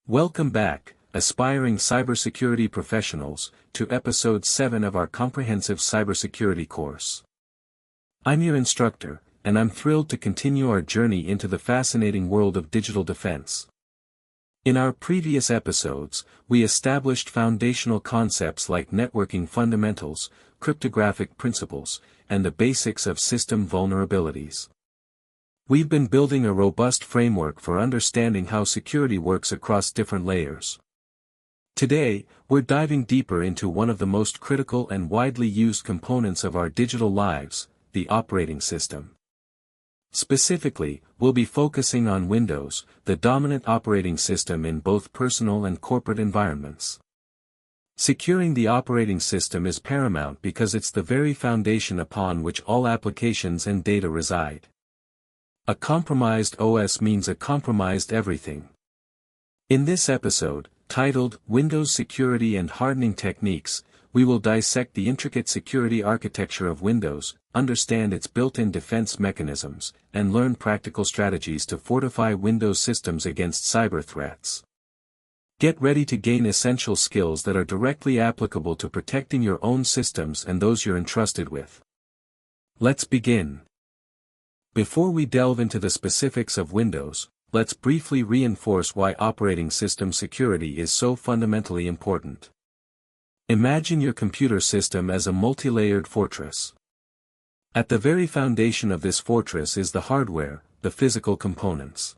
Welcome back, aspiring cybersecurity professionals, to episode 7 of our comprehensive cybersecurity course. I'm your instructor, and I'm thrilled to continue our journey into the fascinating world of digital defense. In our previous episodes, we established foundational concepts like networking fundamentals, cryptographic principles, and the basics of system vulnerabilities. We've been building a robust framework for understanding how security works across different layers. Today, we're diving deeper into one of the most critical and widely used components of our digital lives, the operating system. Specifically, we'll be focusing on Windows, the dominant operating system in both personal and corporate environments. Securing the operating system is paramount because it's the very foundation upon which all applications and data reside. A compromised OS means a compromised everything. In this episode, titled Windows Security and Hardening Techniques, we will dissect the intricate security architecture of Windows, understand its built-in defense mechanisms, and learn practical strategies to fortify Windows systems against cyber threats. Get ready to gain essential skills that are directly applicable to protecting your own systems and those you're entrusted with. Let's begin. Before we delve into the specifics of Windows, let's briefly reinforce why operating system security is so fundamentally important. Imagine your computer system as a multi-layered fortress. At the very foundation of this fortress is the hardware, the physical components.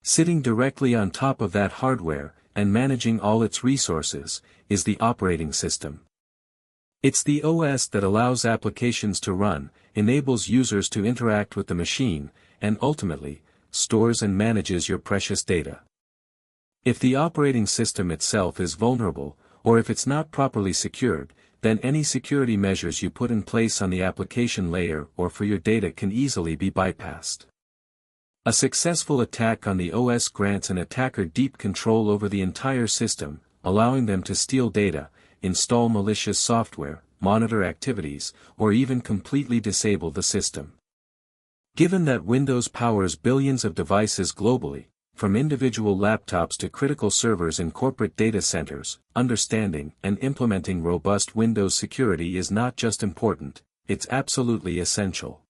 Sitting directly on top of that hardware, and managing all its resources, is the operating system. It's the OS that allows applications to run, enables users to interact with the machine, and ultimately, stores and manages your precious data. If the operating system itself is vulnerable, or if it's not properly secured, then any security measures you put in place on the application layer or for your data can easily be bypassed. A successful attack on the OS grants an attacker deep control over the entire system, allowing them to steal data, install malicious software, monitor activities, or even completely disable the system. Given that Windows powers billions of devices globally, from individual laptops to critical servers in corporate data centers, understanding and implementing robust Windows security is not just important, it's absolutely essential.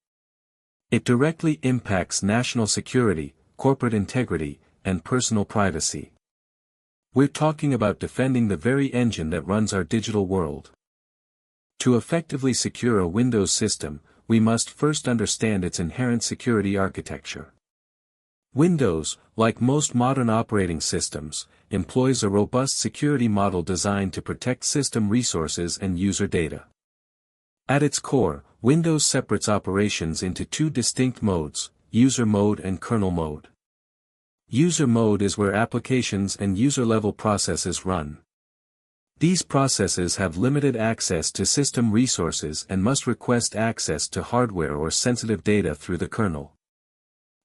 It directly impacts national security, corporate integrity, and personal privacy. We're talking about defending the very engine that runs our digital world. To effectively secure a Windows system, we must first understand its inherent security architecture. Windows, like most modern operating systems, employs a robust security model designed to protect system resources and user data. At its core, Windows separates operations into two distinct modes, user mode and kernel mode. User mode is where applications and user-level processes run. These processes have limited access to system resources and must request access to hardware or sensitive data through the kernel.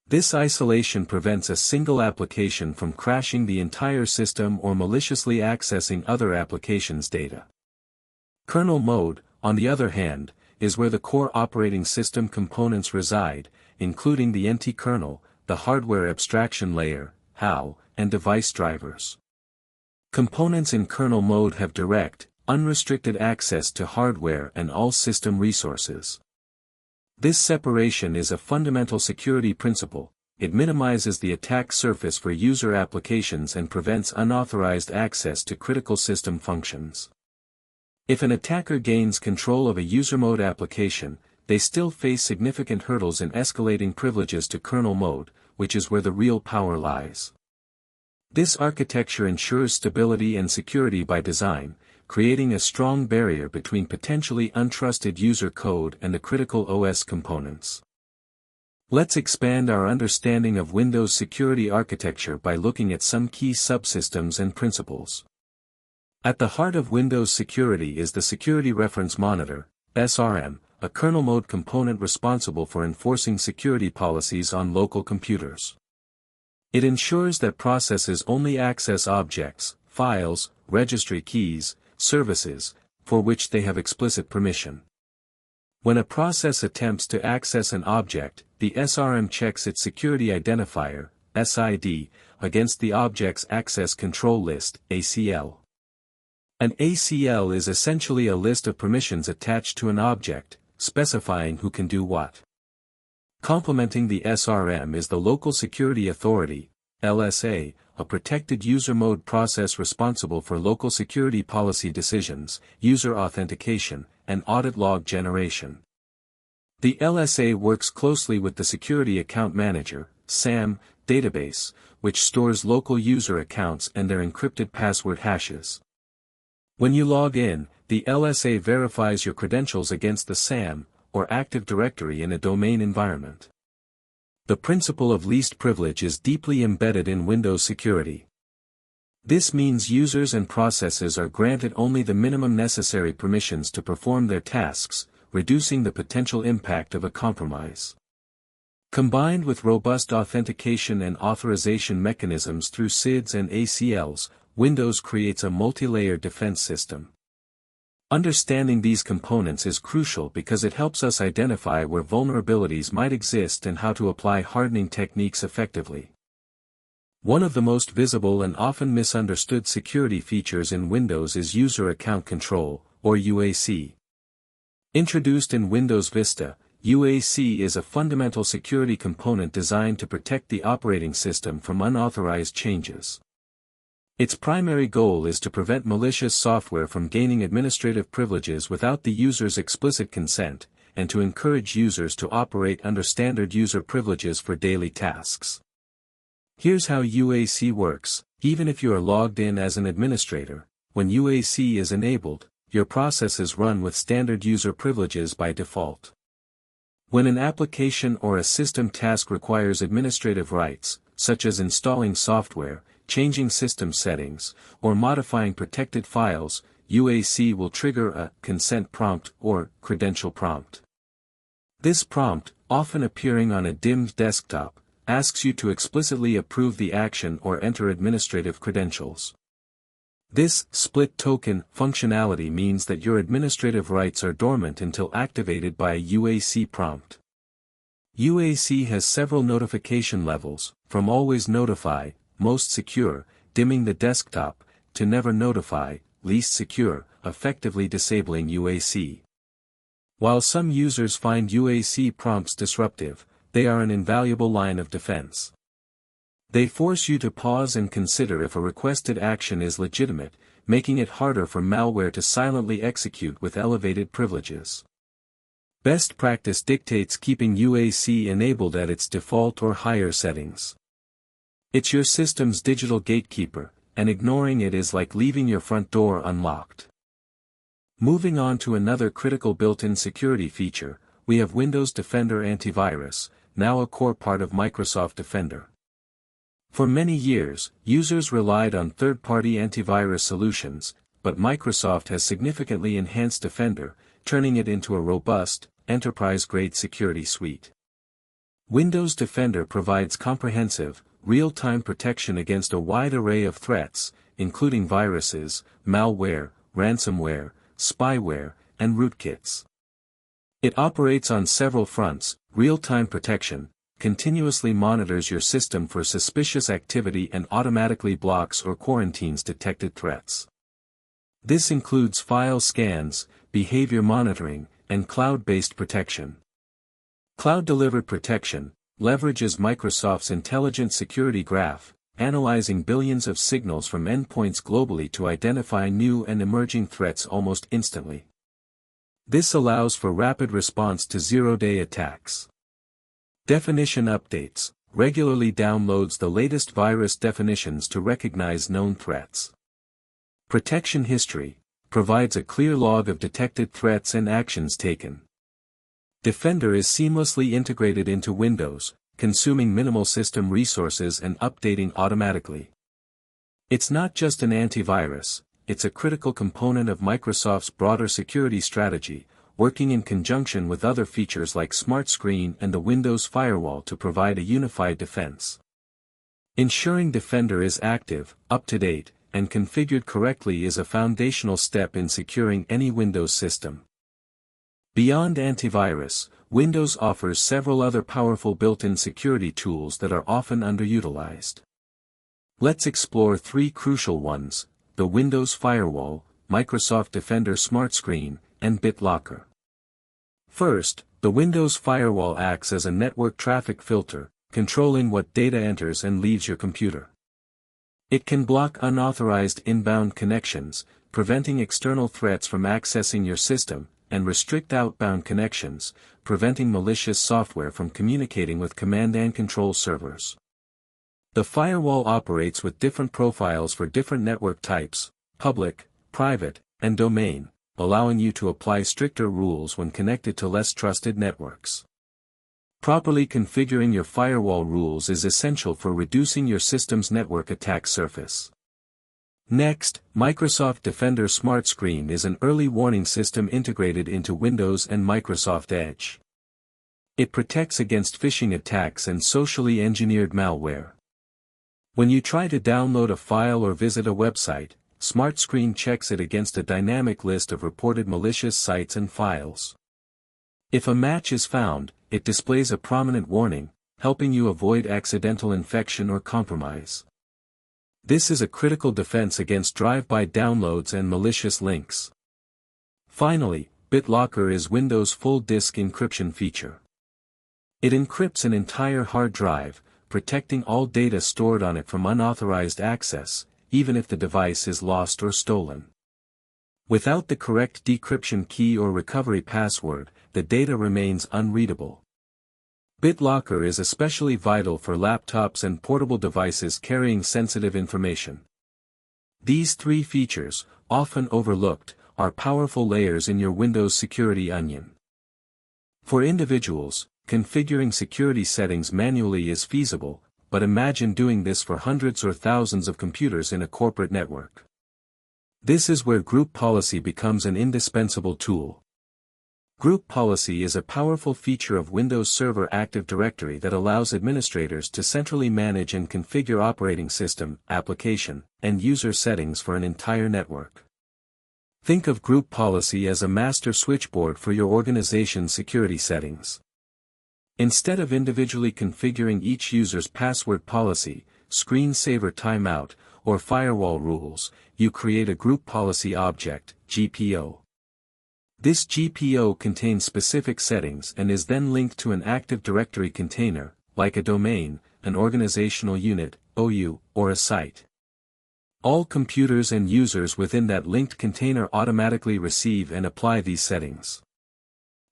This isolation prevents a single application from crashing the entire system or maliciously accessing other applications' data. Kernel mode, on the other hand, is where the core operating system components reside, including the NT kernel, the hardware abstraction layer, HAL, and device drivers. Components in kernel mode have direct, unrestricted access to hardware and all system resources. This separation is a fundamental security principle. It minimizes the attack surface for user applications and prevents unauthorized access to critical system functions. If an attacker gains control of a user mode application, they still face significant hurdles in escalating privileges to kernel mode, which is where the real power lies. This architecture ensures stability and security by design, creating a strong barrier between potentially untrusted user code and the critical OS components. Let's expand our understanding of Windows security architecture by looking at some key subsystems and principles. At the heart of Windows security is the Security Reference Monitor, SRM, a kernel mode component responsible for enforcing security policies on local computers. It ensures that processes only access objects, files, registry keys, services, for which they have explicit permission. When a process attempts to access an object, the SRM checks its security identifier, SID, against the Object's Access Control List, ACL. An ACL is essentially a list of permissions attached to an object, specifying who can do what. Complementing the SRM is the Local Security Authority, LSA, a protected user mode process responsible for local security policy decisions, user authentication, and audit log generation. The LSA works closely with the Security Account Manager, SAM, database, which stores local user accounts and their encrypted password hashes. When you log in, the LSA verifies your credentials against the SAM, or Active Directory in a domain environment. The principle of least privilege is deeply embedded in Windows security. This means users and processes are granted only the minimum necessary permissions to perform their tasks, reducing the potential impact of a compromise. Combined with robust authentication and authorization mechanisms through SIDs and ACLs, Windows creates a multi-layered defense system. Understanding these components is crucial because it helps us identify where vulnerabilities might exist and how to apply hardening techniques effectively. One of the most visible and often misunderstood security features in Windows is User Account Control, or UAC. Introduced in Windows Vista, UAC is a fundamental security component designed to protect the operating system from unauthorized changes. Its primary goal is to prevent malicious software from gaining administrative privileges without the user's explicit consent, and to encourage users to operate under standard user privileges for daily tasks. Here's how UAC works. Even if you are logged in as an administrator, when UAC is enabled, your processes run with standard user privileges by default. When an application or a system task requires administrative rights, such as installing software, changing system settings, or modifying protected files, UAC will trigger a consent prompt or credential prompt. This prompt, often appearing on a dimmed desktop, asks you to explicitly approve the action or enter administrative credentials. This split token functionality means that your administrative rights are dormant until activated by a UAC prompt. UAC has several notification levels, from Always Notify, Most Secure, dimming the desktop, to Never Notify, Least Secure, effectively disabling UAC. While some users find UAC prompts disruptive, they are an invaluable line of defense. They force you to pause and consider if a requested action is legitimate, making it harder for malware to silently execute with elevated privileges. Best practice dictates keeping UAC enabled at its default or higher settings. It's your system's digital gatekeeper, and ignoring it is like leaving your front door unlocked. Moving on to another critical built-in security feature, we have Windows Defender Antivirus, now a core part of Microsoft Defender. For many years, users relied on third-party antivirus solutions, but Microsoft has significantly enhanced Defender, turning it into a robust, enterprise-grade security suite. Windows Defender provides comprehensive, real-time protection against a wide array of threats, including viruses, malware, ransomware, spyware, and rootkits. It operates on several fronts: real-time protection, continuously monitors your system for suspicious activity and automatically blocks or quarantines detected threats. This includes file scans, behavior monitoring, and cloud-based protection. Cloud-delivered protection leverages Microsoft's intelligent security graph, analyzing billions of signals from endpoints globally to identify new and emerging threats almost instantly. This allows for rapid response to zero-day attacks. Definition updates regularly downloads the latest virus definitions to recognize known threats. Protection history provides a clear log of detected threats and actions taken. Defender is seamlessly integrated into Windows, consuming minimal system resources and updating automatically. It's not just an antivirus, it's a critical component of Microsoft's broader security strategy, working in conjunction with other features like Smart Screen and the Windows Firewall to provide a unified defense. Ensuring Defender is active, up-to-date, and configured correctly is a foundational step in securing any Windows system. Beyond antivirus, Windows offers several other powerful built-in security tools that are often underutilized. Let's explore three crucial ones: the Windows Firewall, Microsoft Defender Smart Screen, and BitLocker. First, the Windows Firewall acts as a network traffic filter, controlling what data enters and leaves your computer. It can block unauthorized inbound connections, preventing external threats from accessing your system, and restrict outbound connections, preventing malicious software from communicating with command and control servers. The firewall operates with different profiles for different network types: public, private, and domain, allowing you to apply stricter rules when connected to less trusted networks. Properly configuring your firewall rules is essential for reducing your system's network attack surface. Next, Microsoft Defender Smart Screen is an early warning system integrated into Windows and Microsoft Edge. It protects against phishing attacks and socially engineered malware. When you try to download a file or visit a website, Smart Screen checks it against a dynamic list of reported malicious sites and files. If a match is found, it displays a prominent warning, helping you avoid accidental infection or compromise. This is a critical defense against drive-by downloads and malicious links. Finally, BitLocker is Windows' full disk encryption feature. It encrypts an entire hard drive, protecting all data stored on it from unauthorized access, even if the device is lost or stolen. Without the correct decryption key or recovery password, the data remains unreadable. BitLocker is especially vital for laptops and portable devices carrying sensitive information. These three features, often overlooked, are powerful layers in your Windows security onion. For individuals, configuring security settings manually is feasible, but imagine doing this for hundreds or thousands of computers in a corporate network. This is where group policy becomes an indispensable tool. Group policy is a powerful feature of Windows Server Active Directory that allows administrators to centrally manage and configure operating system, application, and user settings for an entire network. Think of group policy as a master switchboard for your organization's security settings. Instead of individually configuring each user's password policy, screensaver timeout, or firewall rules, you create a group policy object, GPO. This GPO contains specific settings and is then linked to an Active Directory container, like a domain, an organizational unit, OU, or a site. All computers and users within that linked container automatically receive and apply these settings.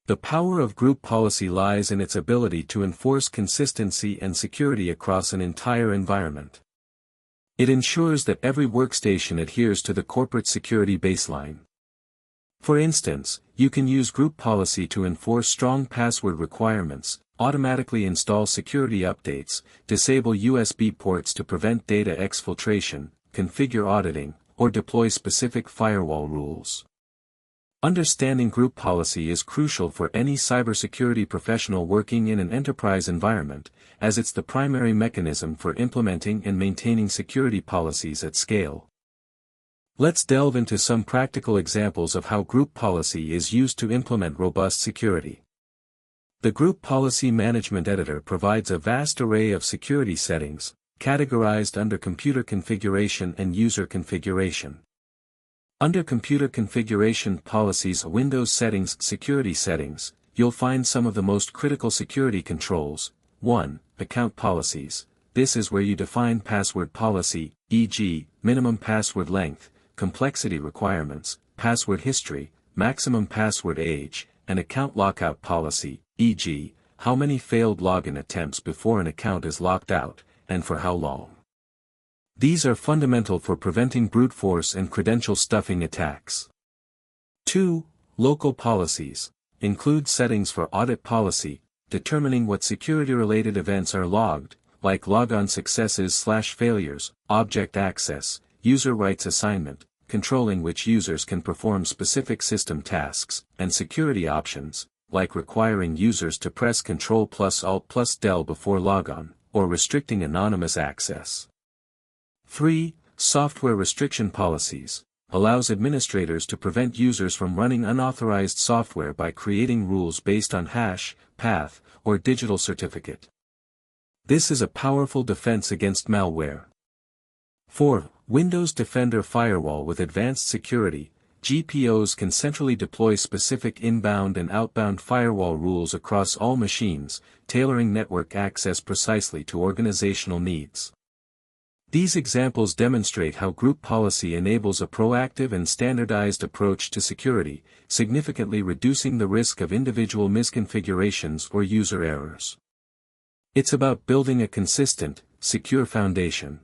The power of group policy lies in its ability to enforce consistency and security across an entire environment. It ensures that every workstation adheres to the corporate security baseline. For instance, you can use group policy to enforce strong password requirements, automatically install security updates, disable USB ports to prevent data exfiltration, configure auditing, or deploy specific firewall rules. Understanding group policy is crucial for any cybersecurity professional working in an enterprise environment, as it's the primary mechanism for implementing and maintaining security policies at scale. Let's delve into some practical examples of how group policy is used to implement robust security. The Group Policy Management Editor provides a vast array of security settings, categorized under computer configuration and user configuration. Under Computer Configuration Policies, Windows Settings, Security Settings, you'll find some of the most critical security controls. 1. Account Policies. This is where you define password policy, e.g., minimum password length, complexity requirements, password history, maximum password age, and account lockout policy, e.g., how many failed login attempts before an account is locked out, and for how long. These are fundamental for preventing brute force and credential stuffing attacks. 2. Local policies include settings for audit policy, determining what security-related events are logged, like logon successes/failures, object access, user rights assignment, controlling which users can perform specific system tasks, and security options, like requiring users to press Ctrl+Alt+Del before logon, or restricting anonymous access. 3. Software restriction policies. allows administrators to prevent users from running unauthorized software by creating rules based on hash, path, or digital certificate. This is a powerful defense against malware. 4. Windows Defender Firewall with advanced security. GPOs can centrally deploy specific inbound and outbound firewall rules across all machines, tailoring network access precisely to organizational needs. These examples demonstrate how group policy enables a proactive and standardized approach to security, significantly reducing the risk of individual misconfigurations or user errors. It's about building a consistent, secure foundation.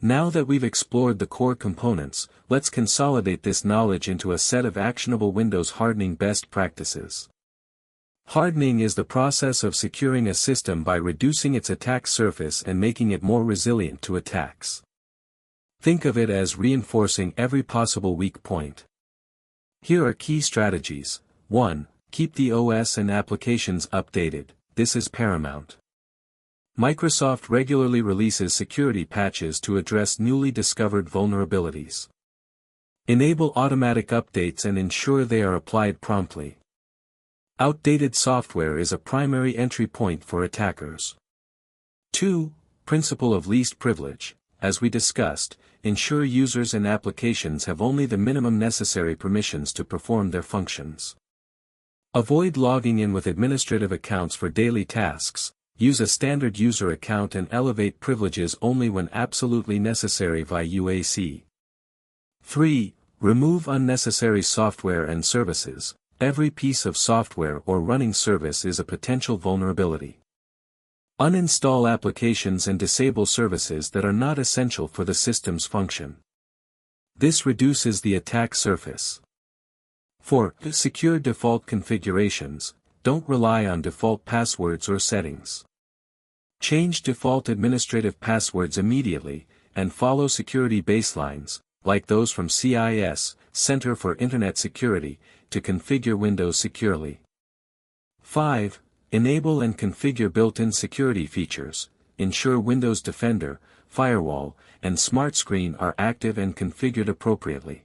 Now that we've explored the core components, let's consolidate this knowledge into a set of actionable Windows hardening best practices. Hardening is the process of securing a system by reducing its attack surface and making it more resilient to attacks. Think of it as reinforcing every possible weak point. Here are key strategies. 1. Keep the OS and applications updated. This is paramount. Microsoft regularly releases security patches to address newly discovered vulnerabilities. Enable automatic updates and ensure they are applied promptly. Outdated software is a primary entry point for attackers. 2. Principle of least privilege. As we discussed, ensure users and applications have only the minimum necessary permissions to perform their functions. Avoid logging in with administrative accounts for daily tasks. Use a standard user account and elevate privileges only when absolutely necessary via UAC. 3. Remove unnecessary software and services. Every piece of software or running service is a potential vulnerability. Uninstall applications and disable services that are not essential for the system's function. This reduces the attack surface. 4. Secure default configurations. Don't rely on default passwords or settings. Change default administrative passwords immediately, and follow security baselines, like those from CIS, Center for Internet Security, to configure Windows securely. 5. Enable and configure built-in security features. Ensure Windows Defender, Firewall, and Smart Screen are active and configured appropriately.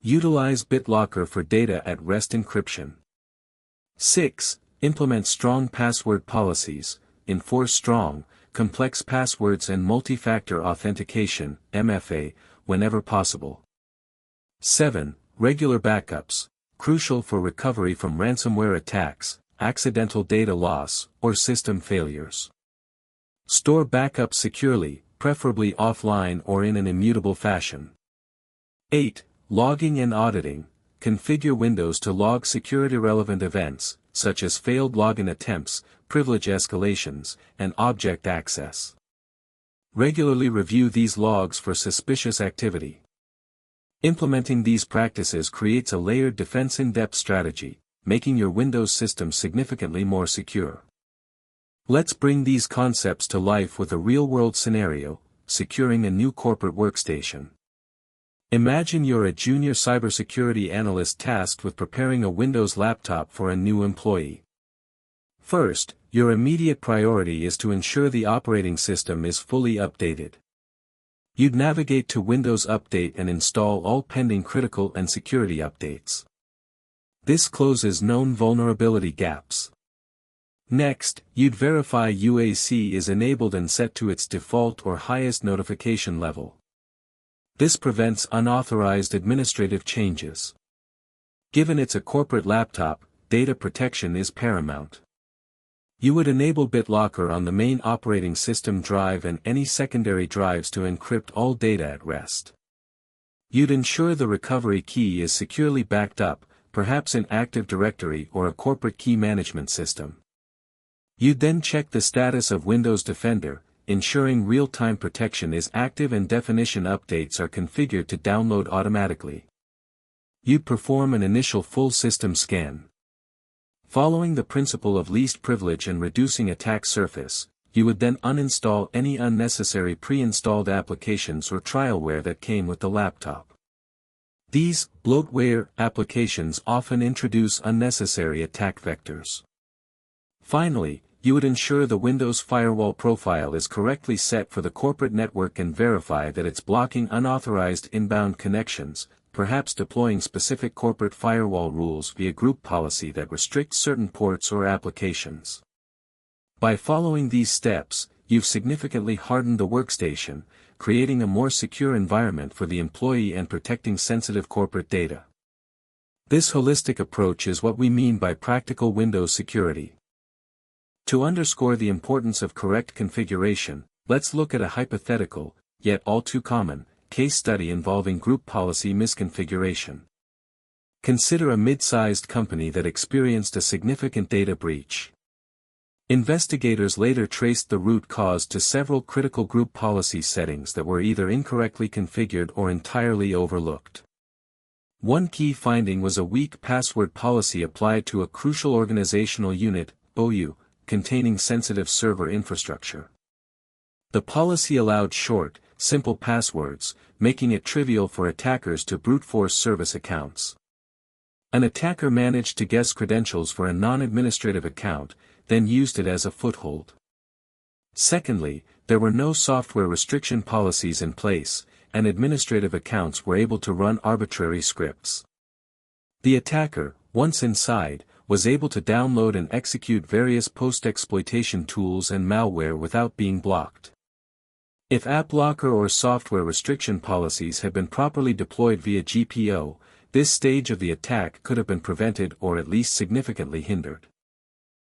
Utilize BitLocker for data at rest encryption. 6. Implement strong password policies. Enforce strong, complex passwords and multi-factor authentication, MFA, whenever possible. 7. Regular backups. Crucial for recovery from ransomware attacks, accidental data loss, or system failures. Store backups securely, preferably offline or in an immutable fashion. 8. Logging and auditing. Configure Windows to log security-relevant events, such as failed login attempts, privilege escalations, and object access. Regularly review these logs for suspicious activity. Implementing these practices creates a layered defense in-depth strategy, making your Windows system significantly more secure. Let's bring these concepts to life with a real-world scenario: securing a new corporate workstation. Imagine you're a junior cybersecurity analyst tasked with preparing a Windows laptop for a new employee. First, your immediate priority is to ensure the operating system is fully updated. You'd navigate to Windows Update and install all pending critical and security updates. This closes known vulnerability gaps. Next, you'd verify UAC is enabled and set to its default or highest notification level. This prevents unauthorized administrative changes. Given it's a corporate laptop, data protection is paramount. You would enable BitLocker on the main operating system drive and any secondary drives to encrypt all data at rest. You'd ensure the recovery key is securely backed up, perhaps in Active Directory or a corporate key management system. You'd then check the status of Windows Defender, ensuring real-time protection is active and definition updates are configured to download automatically. You'd perform an initial full system scan. Following the principle of least privilege and reducing attack surface, you would then uninstall any unnecessary pre-installed applications or trialware that came with the laptop. These bloatware applications often introduce unnecessary attack vectors. Finally, you would ensure the Windows firewall profile is correctly set for the corporate network and verify that it's blocking unauthorized inbound connections, perhaps deploying specific corporate firewall rules via group policy that restricts certain ports or applications. By following these steps, you've significantly hardened the workstation, creating a more secure environment for the employee and protecting sensitive corporate data. This holistic approach is what we mean by practical Windows security. To underscore the importance of correct configuration, let's look at a hypothetical, yet all too common, case study involving group policy misconfiguration. Consider a mid-sized company that experienced a significant data breach. Investigators later traced the root cause to several critical group policy settings that were either incorrectly configured or entirely overlooked. One key finding was a weak password policy applied to a crucial organizational unit, OU, containing sensitive server infrastructure. The policy allowed short, simple passwords, making it trivial for attackers to brute force service accounts. An attacker managed to guess credentials for a non-administrative account, then used it as a foothold. Secondly, there were no software restriction policies in place, and administrative accounts were able to run arbitrary scripts. The attacker, once inside, was able to download and execute various post-exploitation tools and malware without being blocked. If app blocker or software restriction policies had been properly deployed via GPO, this stage of the attack could have been prevented or at least significantly hindered.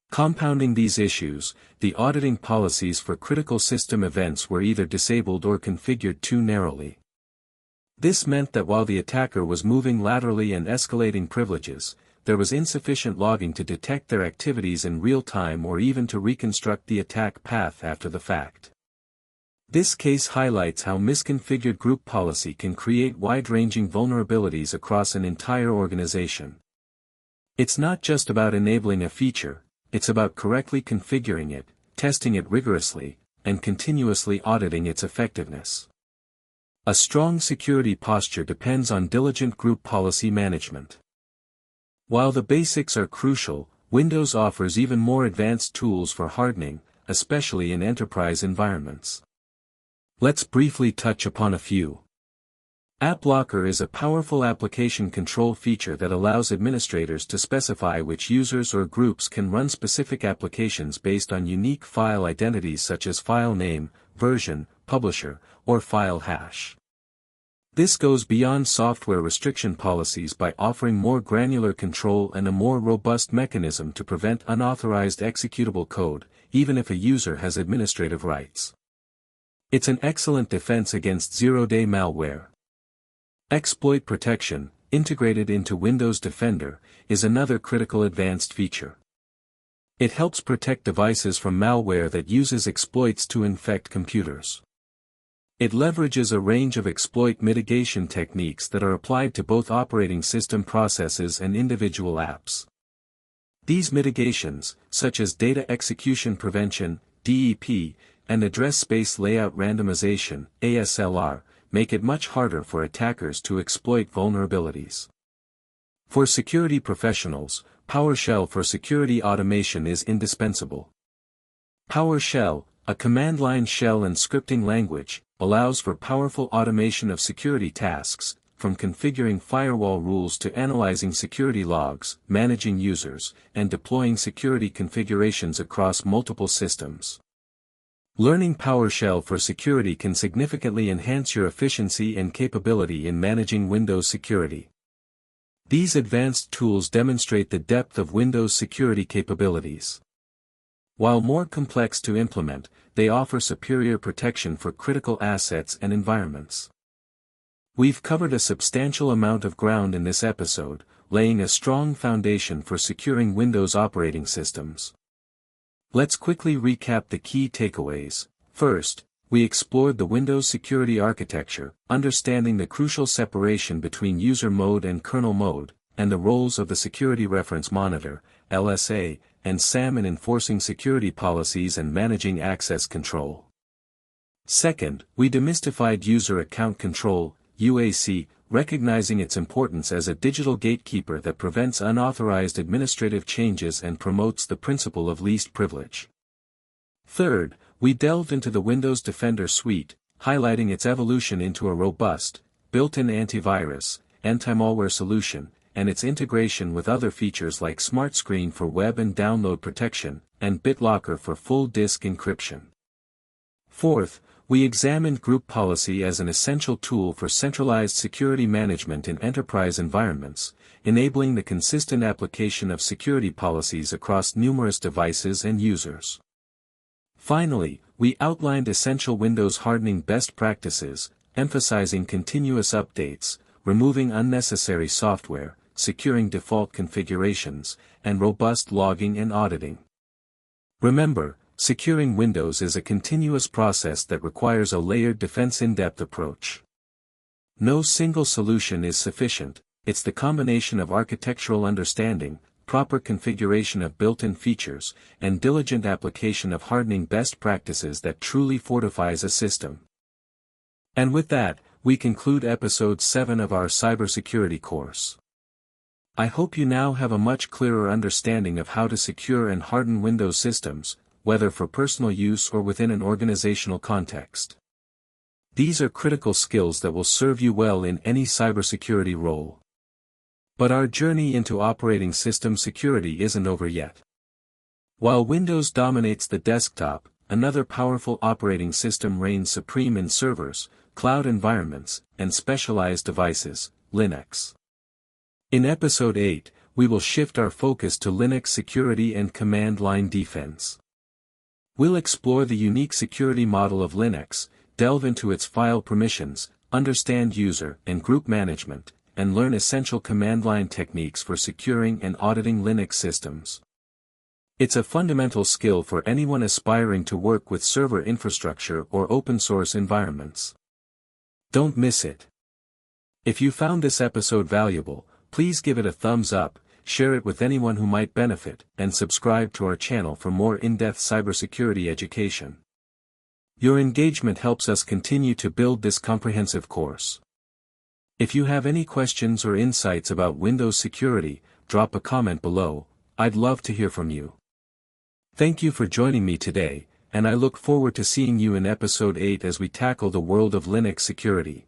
Compounding these issues, the auditing policies for critical system events were either disabled or configured too narrowly. This meant that while the attacker was moving laterally and escalating privileges, there was insufficient logging to detect their activities in real time or even to reconstruct the attack path after the fact. This case highlights how misconfigured group policy can create wide-ranging vulnerabilities across an entire organization. It's not just about enabling a feature, it's about correctly configuring it, testing it rigorously, and continuously auditing its effectiveness. A strong security posture depends on diligent group policy management. While the basics are crucial, Windows offers even more advanced tools for hardening, especially in enterprise environments. Let's briefly touch upon a few. App Blocker is a powerful application control feature that allows administrators to specify which users or groups can run specific applications based on unique file identities such as file name, version, publisher, or file hash. This goes beyond software restriction policies by offering more granular control and a more robust mechanism to prevent unauthorized executable code, even if a user has administrative rights. It's an excellent defense against zero-day malware. Exploit protection, integrated into Windows Defender, is another critical advanced feature. It helps protect devices from malware that uses exploits to infect computers. It leverages a range of exploit mitigation techniques that are applied to both operating system processes and individual apps. These mitigations, such as data execution prevention, DEP, and address space layout randomization, ASLR, make it much harder for attackers to exploit vulnerabilities. For security professionals, PowerShell for security automation is indispensable. PowerShell, a command-line shell and scripting language, allows for powerful automation of security tasks, from configuring firewall rules to analyzing security logs, managing users, and deploying security configurations across multiple systems. Learning PowerShell for security can significantly enhance your efficiency and capability in managing Windows security. These advanced tools demonstrate the depth of Windows security capabilities. While more complex to implement, they offer superior protection for critical assets and environments. We've covered a substantial amount of ground in this episode, laying a strong foundation for securing Windows operating systems. Let's quickly recap the key takeaways. First, we explored the Windows security architecture, understanding the crucial separation between user mode and kernel mode, and the roles of the Security Reference Monitor, LSA, and SAM in enforcing security policies and managing access control. Second, we demystified user account control, UAC, recognizing its importance as a digital gatekeeper that prevents unauthorized administrative changes and promotes the principle of least privilege. Third, we delved into the Windows Defender suite, highlighting its evolution into a robust, built-in antivirus, anti-malware solution, and its integration with other features like Smart Screen for web and download protection, and BitLocker for full disk encryption. Fourth, we examined group policy as an essential tool for centralized security management in enterprise environments, enabling the consistent application of security policies across numerous devices and users. Finally, we outlined essential Windows hardening best practices, emphasizing continuous updates, removing unnecessary software, securing default configurations, and robust logging and auditing. Remember, securing Windows is a continuous process that requires a layered defense in-depth approach. No single solution is sufficient, it's the combination of architectural understanding, proper configuration of built-in features, and diligent application of hardening best practices that truly fortifies a system. And with that, we conclude episode 7 of our cybersecurity course. I hope you now have a much clearer understanding of how to secure and harden Windows systems, whether for personal use or within an organizational context. These are critical skills that will serve you well in any cybersecurity role. But our journey into operating system security isn't over yet. While Windows dominates the desktop, another powerful operating system reigns supreme in servers, cloud environments, and specialized devices, Linux. In episode 8, we will shift our focus to Linux security and command line defense. We'll explore the unique security model of Linux, delve into its file permissions, understand user and group management, and learn essential command line techniques for securing and auditing Linux systems. It's a fundamental skill for anyone aspiring to work with server infrastructure or open source environments. Don't miss it. If you found this episode valuable, please give it a thumbs up, share it with anyone who might benefit, and subscribe to our channel for more in-depth cybersecurity education. Your engagement helps us continue to build this comprehensive course. If you have any questions or insights about Windows security, drop a comment below. I'd love to hear from you. Thank you for joining me today, and I look forward to seeing you in episode 8 as we tackle the world of Linux security.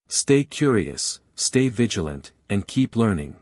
Stay curious, stay vigilant, and keep learning.